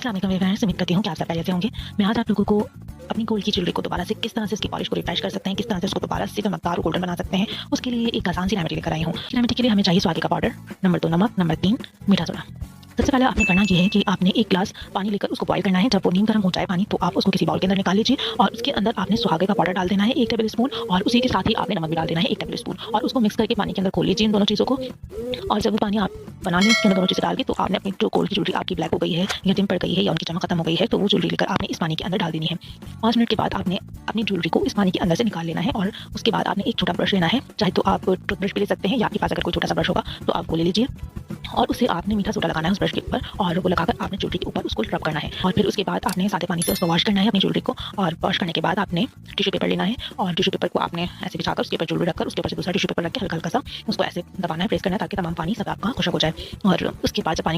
अस्सलाम वालेकुम व्यूअर्स, उम्मीद करती हूँ कि आप सब खैरियत से होंगे। मैं आज आप लोगों को अपनी गोल्ड की ज्वेलरी को दोबारा से किस तरह से इसकी पॉलिश को रिफ्रेश कर सकते हैं, किस तरह से उसको दोबारा से चमकदार और गोल्डन बना सकते हैं, उसके लिए एक आसान सी रेमेडी लेकर आई हूँ। रेमेडी के लिए हमें चाहिए स्वाद का पाउडर, नंबर 2 नमक, नंबर 3 मीठा सोडा। सबसे पहले आपने करना ये है कि आपने एक ग्लास पानी लेकर उसको बॉईल करना है। जब वो नीम गर्म हो जाए पानी, तो आप उसको किसी बाउल के अंदर निकाल लीजिए और उसके अंदर आपने सुहागे का पाउडर डाल देना है 1 टेबल स्पून, और उसी के साथ ही आपने नमक भी डाल देना है 1 टेबल स्पून, और उसको मिक्स करके पानी के अंदर घोल लीजिए इन दोनों चीज़ों को। और जब वो पानी आप बना लें इसके अंदर दोनों चीज़ें डाल के, तो आपने अपनी जो गोल्ड की ज्वेलरी आपकी ब्लैक हो गई है या डिम पड़ गई है या उनकी चमक खत्म हो गई है, तो वो ज्वेलरी लेकर आपने इस पानी के अंदर डाल देनी है। 5 मिनट के बाद आपने अपनी ज्वेलरी को इस पानी के अंदर से निकाल लेना है, और उसके बाद आपने एक छोटा ब्रश लेना है। चाहे तो आप टूथब्रश भी ले सकते हैं, या आपके पास अगर कोई छोटा सा ब्रश होगा तो आप वो ले लीजिए, और उसे आपने मीठा सोडा लगाना है उस ब्रश के ऊपर, और वो लगाकर आपने ज्वेलरी के ऊपर उसको रब करना है। और फिर उसके बाद आपने सादे पानी से उसको वॉश करना है अपनी ज्वेलरी को, और वॉश करने के बाद आपने टिश्यू पेपर लेना है, और टिश्यू पेपर को आपने ऐसे बिछाकर उसके ऊपर ज्वेलरी रखकर उसके ऊपर से दूसरा टिश्यू पेपर रख के हल्का हल्का सा उसको ऐसे दबाना है, प्रेस करना है, ताकि तमाम पानी सब आपका खुशक हो जाए। और उसके बाद जब पानी